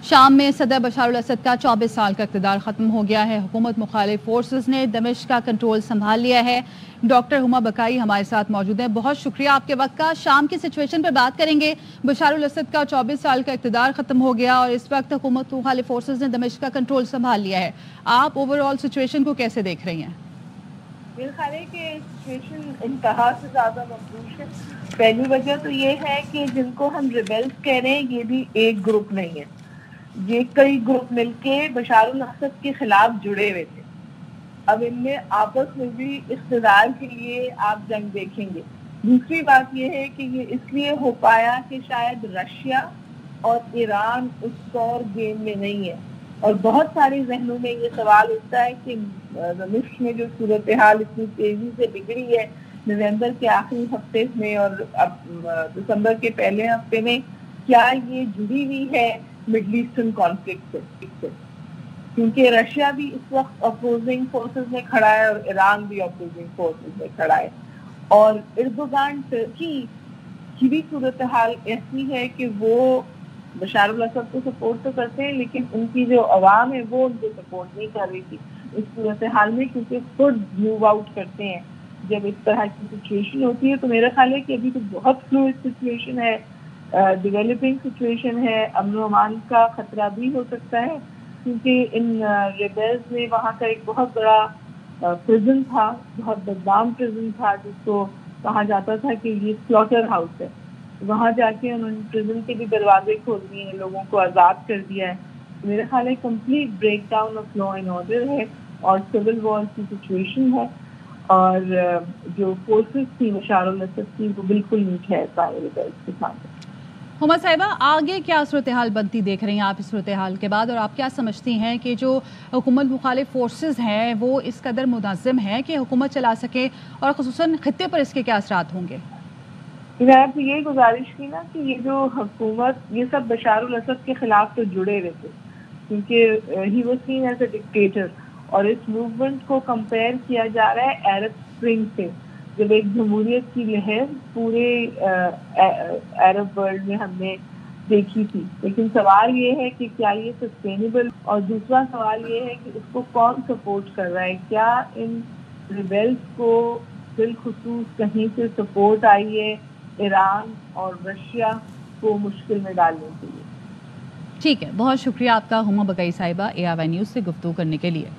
شام میں صدر بشار الاسد کا 24 سال کا اقتدار ختم ہو گیا ہے۔ حکومت مخالف فورسز نے دمشق کا کنٹرول سنبھال لیا ہے۔ ڈاکٹر ہما بقائی ہمارے ساتھ موجود ہیں۔ بہت شکریہ آپ کے وقت کا۔ شام کی سچویشن پر بات کریں گے۔ بشار الاسد کا 24 سال کا اقتدار ختم ہو گیا اور اس وقت حکومت مخالف فورسز نے دمشق کا کنٹرول سنبھال لیا ہے۔ آپ اوور آل سچویشن کو کیسے دیکھ رہی ہیں؟ میرے خیال ہے کہ سچویشن انتہا سے زیادہ مفروض ہے۔ پہلی وجہ تو یہ ہے کہ جن کو ہم ریبیلز کہہ رہے ہیں یہ بھی ایک گروپ نہیں ہے، یہ کئی گروپ مل کے بشار الاسد کے خلاف جڑے ہوئے تھے۔ اب ان میں آپس میں بھی اقتدار کے لیے آپ جنگ دیکھیں گے۔ دوسری بات یہ ہے کہ یہ اس لیے ہو پایا کہ شاید رشیا اور ایران اس طور گیم میں نہیں ہے، اور بہت سارے ذہنوں میں یہ سوال اٹھتا ہے کہ مصر میں جو صورتحال اتنی تیزی سے بگڑی ہے نومبر کے آخری ہفتے میں اور اب دسمبر کے پہلے ہفتے میں، کیا یہ جڑی ہوئی ہے مڈل ایسٹرن کانفلکٹ سے؟ کیونکہ رشیا بھی اس وقت اپوزنگ فورسز میں کھڑا ہے اور ایران بھی اپوزنگ فورسز میں کھڑا ہے، اور اردوغان ترکی کی بھی صورتحال ایسی ہے کہ وہ بشار الاسد کو سپورٹ تو کرتے ہیں لیکن ان کی جو عوام ہے وہ ان کو سپورٹ نہیں کر رہی تھی اس صورتحال میں، کیونکہ خود موو آؤٹ کرتے ہیں جب اس طرح کی سچویشن ہوتی ہے۔ تو میرا خیال ہے کہ ابھی تو بہت فلوئڈ سچویشن ہے، ڈیولپنگ سچویشن ہے، امن و امان کا خطرہ بھی ہو سکتا ہے، کیونکہ ان ریبیلز نے وہاں کا ایک بہت بڑا پرزن تھا، بہت بدنام پرزن تھا، جس کو کہا جاتا تھا کہ یہ سلاٹر ہاؤس ہے۔ وہاں جا کے انہوں نے پرزن کے بھی دروازے کھول دیے ہیں، لوگوں کو آزاد کر دیا ہے۔ میرے خیال ہے complete break down of law and order ہے اور سول وار کی سچویشن ہے، اور جو فورسز تھی بشار الاسد کی وہ بالکل نہیں ٹھہر پائے ریبیلز کے سامنے۔ ہما صاحبہ، آگے کیا صورتحال بنتی دیکھ رہی ہیں آپ اس صورتحال کے بعد، اور آپ کیا سمجھتی ہیں کہ جو حکومت مخالف فورسز ہیں وہ اس قدر منظم ہیں کہ حکومت چلا سکے، اور خصوصاً خطے پر اس کے کیا اثرات ہوں گے؟ میں آپ سے یہ گزارش کی نا کہ یہ جو حکومت، یہ سب بشار الاسد کے خلاف تو جڑے ہوئے تھے کیونکہ he was seen as a dictator, اور اس موومنٹ کو کمپیئر کیا جا رہا ہے عرب اسپرنگ سے، جب ایک جمہوریت کی لہر پورے عرب ورلڈ میں ہم نے دیکھی تھی۔ لیکن سوال یہ ہے کہ کیا یہ سسٹینیبل، اور دوسرا سوال یہ ہے کہ اس کو کون سپورٹ کر رہا ہے؟ کیا ان ریبیلز کو بالخصوص کہیں سے سپورٹ آئی ہے ایران اور رشیا کو مشکل میں ڈالنے کے لیے؟ ٹھیک ہے، بہت شکریہ آپ کا ہما بقائی صاحبہ، ARY نیوز سے گفتگو کرنے کے لیے۔